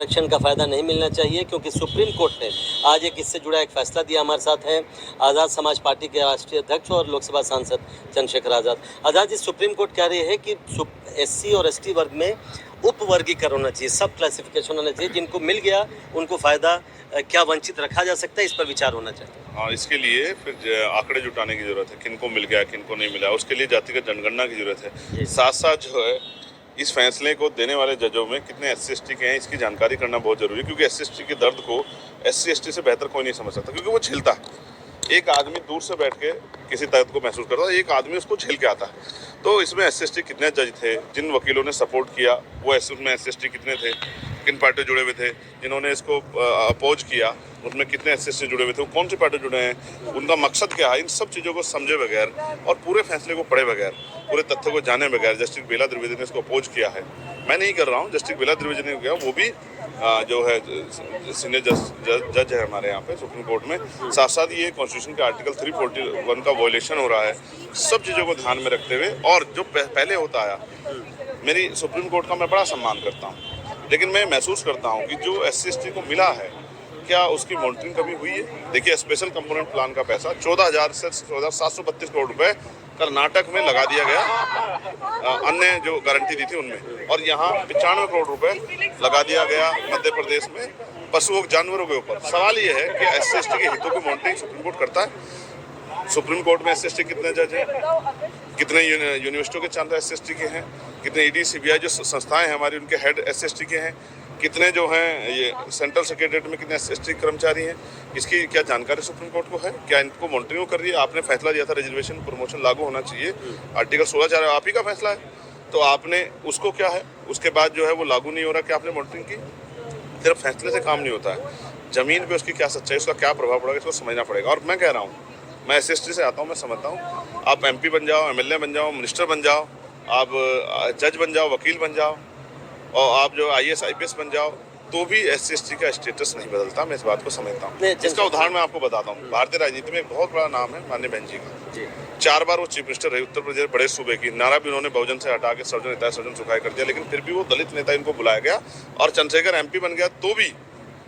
आरक्षण का फायदा नहीं मिलना चाहिए, क्योंकि सुप्रीम कोर्ट ने आज एक इससे जुड़ा एक फैसला दिया। हमारे साथ हैं आज़ाद समाज पार्टी के राष्ट्रीय अध्यक्ष और लोकसभा सांसद चंद्रशेखर आज़ाद। आज़ाद जी, सुप्रीम कोर्ट कह रही है कि SC और ST वर्ग में उप वर्गीकरण होना चाहिए, सब क्लासिफिकेशन होना चाहिए। जिनको मिल गया उनको फायदा क्या वंचित रखा जा सकता है, इस पर विचार होना चाहिए। हाँ, इसके लिए फिर आंकड़े जुटाने की जरूरत है, किनको मिल गया किनको नहीं मिला, उसके लिए जातिगत जनगणना की जरूरत है। साथ साथ जो है इस फैसले को देने वाले जजों में कितने SC/ST के हैं इसकी जानकारी करना बहुत जरूरी है, क्योंकि SC/ST के दर्द को SC/ST से बेहतर कोई नहीं समझ सकता, क्योंकि वो झेलता है। एक आदमी दूर से बैठ के किसी दर्द को महसूस करता है, एक आदमी उसको झेल के आता है। तो इसमें SC/ST कितने जज थे, जिन वकीलों ने सपोर्ट किया वो उसमें SC/ST कितने थे, किन पार्टी जुड़े हुए थे, जिन्होंने इसको अपोज किया उनमें कितने SC/ST जुड़े हुए थे, कौन सी पार्टी जुड़े हैं, उनका मकसद क्या है, इन सब चीज़ों को समझे बगैर और पूरे फैसले को पढ़े बगैर, पूरे तथ्य को जाने बगैर जस्टिस बेला द्विवेदी ने इसको अपोज किया है। मैं नहीं कर रहा हूँ, जस्टिस बेला द्विवेदी ने किया, वो भी जो है सीनियर जज है हमारे यहाँ पे सुप्रीम कोर्ट में। साथ साथ ये कॉन्स्टिट्यूशन के आर्टिकल 341 का वॉयलेशन हो रहा है। सब चीज़ों को ध्यान में रखते हुए, और जो पहले होता आया, मेरी सुप्रीम कोर्ट का मैं बड़ा सम्मान करता हूँ, लेकिन मैं महसूस करता हूँ कि जो SC/ST को मिला है, क्या उसकी मॉनिटरिंग कभी हुई है? देखिए, स्पेशल कंपोनेंट प्लान का पैसा 14,000 से 14,732 करोड़ रुपए कर्नाटक में लगा दिया गया, अन्य जो गारंटी दी थी उनमें, और यहाँ 95 करोड़ रुपए लगा दिया गया मध्य प्रदेश में पशुओं जानवरों के ऊपर। सवाल ये है कि SC/ST के हितों की मॉनिटरिंग सुप्रीम कोर्ट करता है? सुप्रीम कोर्ट में SC/ST कितने जज हैं, कितने यूनिवर्सिटियों के चंद SC/ST के हैं, कितने ED CBI जो संस्थाएं हैं हमारी उनके हेड SC/ST के हैं, कितने जो हैं ये सेंट्रल सेक्रेटरीट में कितने SC/ST कर्मचारी हैं, इसकी क्या जानकारी सुप्रीम कोर्ट को है? क्या इनको मॉनिटरिंग कर रही है? आपने फैसला दिया था रिजर्वेशन प्रमोशन लागू होना चाहिए, आर्टिकल 16 आप ही का फैसला है, तो आपने उसको क्या है, उसके बाद जो है वो लागू नहीं हो रहा, क्या आपने मॉनिटरिंग की? सिर्फ फैसले से काम नहीं होता है, जमीन पे उसकी क्या सच्चाई, उसका क्या प्रभाव पड़ेगा, इसको समझना पड़ेगा। और मैं कह रहा हूँ, मैं SC/ST से आता हूँ, मैं समझता हूँ, आप MP बन जाओ, MLA बन जाओ, मिनिस्टर बन जाओ, आप जज बन जाओ, वकील बन जाओ, और आप जो IAS IPS बन जाओ, तो भी SC/ST का स्टेटस नहीं बदलता। मैं इस बात को समझता हूँ। इसका उदाहरण मैं आपको बताता हूँ। भारतीय राजनीति में एक बहुत बड़ा नाम है माननीय बहन जी का। 4 बार वो चीफ मिनिस्टर रहे उत्तर प्रदेश बड़े सूबे की। नारा भी उन्होंने बहुजन से हटा के सर्वजन हिताय सर्वजन सुखाय कर दिया, लेकिन फिर भी वो दलित नेता इनको बुलाया गया, और चंद्रशेखर MP बन गया तो भी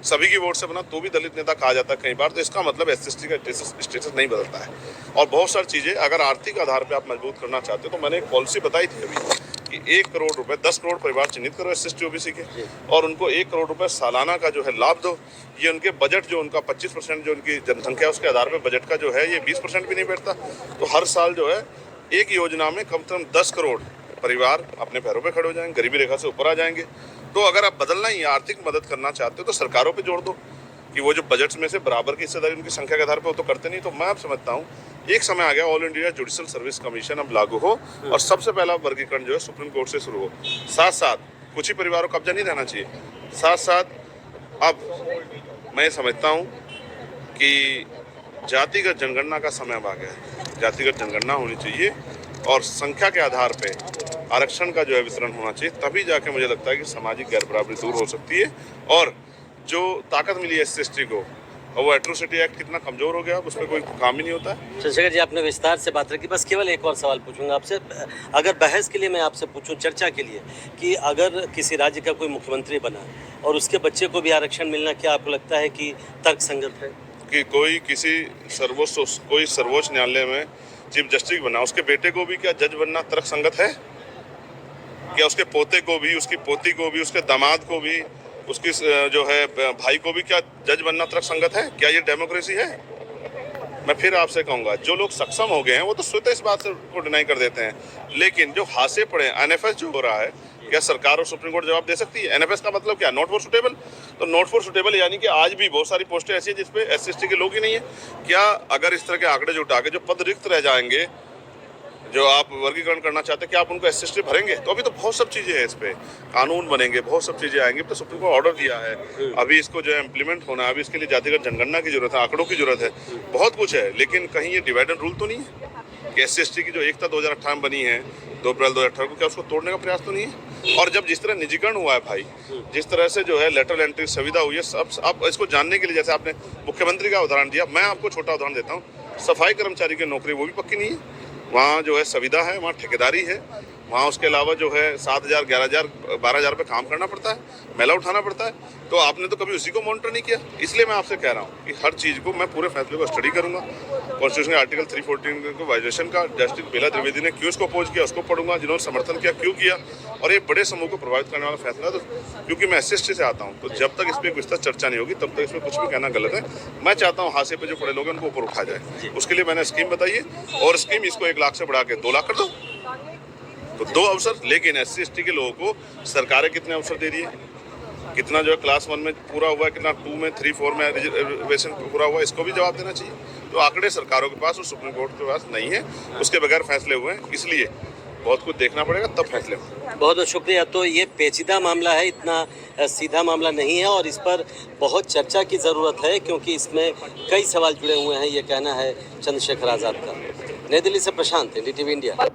सभी की वोट से बना तो भी दलित नेता कहा जाता है कई बार। तो इसका मतलब SC/ST का स्टेटस नहीं बदलता है। और बहुत सारी चीज़ें अगर आर्थिक आधार पर आप मजबूत करना चाहते हो, तो मैंने एक पॉलिसी बताई थी अभी कि 1 करोड़ रुपए 10 करोड़ परिवार चिन्हित करो SC/ST OBC के, और उनको 1 करोड़ रुपए सालाना का जो है लाभ दो। ये उनके बजट जो उनका 25% जो उनकी जनसंख्या उसके आधार पर बजट का जो है ये 20% भी नहीं बैठता। तो हर साल जो है एक योजना में कम से कम 10 करोड़ परिवार अपने पैरों पे खड़े हो जाएंगे, गरीबी रेखा से ऊपर आ जाएंगे। तो अगर आप बदलना ही आर्थिक मदद करना चाहते हो तो सरकारों पे जोड़ दो कि वो जो बजट में से बराबर की हिस्सेदारी उनकी संख्या के आधार पर वो तो करते नहीं। तो मैं आप समझता हूँ एक समय आ गया all India judicial service commission अब लागू हो, और सबसे पहला वर्गीकरण जो है सुप्रीम कोर्ट से शुरू हो। साथ साथ कुछ ही परिवारों का कब्जा नहीं रहना चाहिए। साथ साथ अब मैं समझता हूँ कि जातिगत जनगणना का समय अब आ गया है। जातिगत जनगणना होनी चाहिए और संख्या के आधार पर आरक्षण का जो है वितरण होना चाहिए, तभी जाके मुझे लगता है कि सामाजिक गैर बराबरी दूर हो सकती है। और जो ताकत मिली है SC/ST को, और वो एट्रोसिटी एक्ट कितना कमजोर हो गया, उस पर कोई काम ही नहीं होता है। चंद्रशेखर जी, आपने विस्तार से बात रखी। बस केवल एक और सवाल पूछूंगा आपसे, अगर बहस के लिए मैं आपसे पूछूं, चर्चा के लिए, कि अगर किसी राज्य का कोई मुख्यमंत्री बना और उसके बच्चे को भी आरक्षण मिलना, क्या आपको लगता है कि तर्कसंगत है? कि कोई सर्वोच्च न्यायालय में चीफ जस्टिस बना, उसके बेटे को भी क्या जज बनना तर्कसंगत है? क्या उसके पोते को भी, उसकी पोती को भी, उसके दामाद को भी, उसकी जो है भाई को भी क्या जज बनना तर्कसंगत है? क्या ये डेमोक्रेसी है? मैं फिर आपसे कहूंगा, जो लोग सक्षम हो गए हैं वो तो स्वतः इस बात को डिनाई कर देते हैं, लेकिन जो हासे पड़े NFS जो हो रहा है, क्या सरकार और सुप्रीम कोर्ट जवाब दे सकती है? NFS का मतलब क्या? Not for suitable. तो नॉट फॉर सुटेबल यानी कि आज भी बहुत सारी पोस्टें ऐसी है जिसपे SC/ST के लोग ही नहीं है। क्या अगर इस तरह के आंकड़े जुटा के जो पद रिक्त रह जाएंगे, जो आप वर्गीकरण करना चाहते हैं, कि आप उनको SC/ST भरेंगे? तो अभी तो बहुत सब चीज़ें हैं, इस पे कानून बनेंगे, बहुत सब चीज़ें आएंगी। तो सुप्रीम कोर्ट ऑर्डर दिया है, अभी इसको जो है इम्प्लीमेंट होना है। अभी इसके लिए जातिगत जनगणना की जरूरत है, आंकड़ों की जरूरत है, बहुत कुछ है। लेकिन कहीं ये डिवाइड एंड रूल तो नहीं है कि SC/ST की जो एकता 2018 में बनी है 2 अप्रैल 2018 को, क्या उसको तोड़ने का प्रयास तो नहीं है? और जब जिस तरह निजीकरण हुआ है भाई, जिस तरह से जो है लेटरल एंट्री सुविधा हुई है, सब आप इसको जानने के लिए, जैसे आपने मुख्यमंत्री का उदाहरण दिया, मैं आपको छोटा उदाहरण देता हूँ। सफाई कर्मचारी की नौकरी वो भी पक्की नहीं है, वहाँ जो है संविदा है, वहाँ ठेकेदारी है, वहाँ उसके अलावा जो है 7,000, 11,000, 12,000 पे काम करना पड़ता है, मेला उठाना पड़ता है। तो आपने तो कभी उसी को मॉनिटर नहीं किया। इसलिए मैं आपसे कह रहा हूँ कि हर चीज़ को मैं पूरे फैसले को स्टडी करूंगा। कॉन्स्टिट्यूशन के आर्टिकल 314 को वायलेशन का जस्टिस बेला द्विवेदी ने क्यों इसको अपोज किया उसको पढ़ूंगा, जिन्होंने समर्थन किया क्यों किया, और ये बड़े समूह को प्रभावित करने वाला फैसला। तो क्योंकि मैं SC/ST से आता हूँ, तो जब तक इस पर विस्तृत चर्चा नहीं होगी तब तक इसमें कुछ भी कहना गलत है। मैं चाहता हूँ हाशिए पे जो पड़े लोग हैं उनको ऊपर उठा जाए। उसके लिए मैंने स्कीम बताई है, और स्कीम इसको 1 लाख से बढ़ा के 2 लाख कर दो, तो 2 अवसर। लेकिन SC/ST के लोगों को सरकारें कितने अवसर दे रही है, कितना जो है क्लास 1 में पूरा हुआ है, कितना 2 में, 3, 4 में रिजर्वेशन पूरा हुआ है, इसको भी जवाब देना चाहिए। तो आंकड़े सरकारों के पास और सुप्रीम कोर्ट के पास नहीं है, उसके बगैर फैसले हुए हैं, इसलिए बहुत कुछ देखना पड़ेगा तब फैसले होंगे। बहुत बहुत शुक्रिया। तो ये पेचीदा मामला है, इतना सीधा मामला नहीं है, और इस पर बहुत चर्चा की ज़रूरत है, क्योंकि इसमें कई सवाल जुड़े हुए हैं, ये कहना है चंद्रशेखर आज़ाद का। नई दिल्ली से प्रशांत, NDTV इंडिया।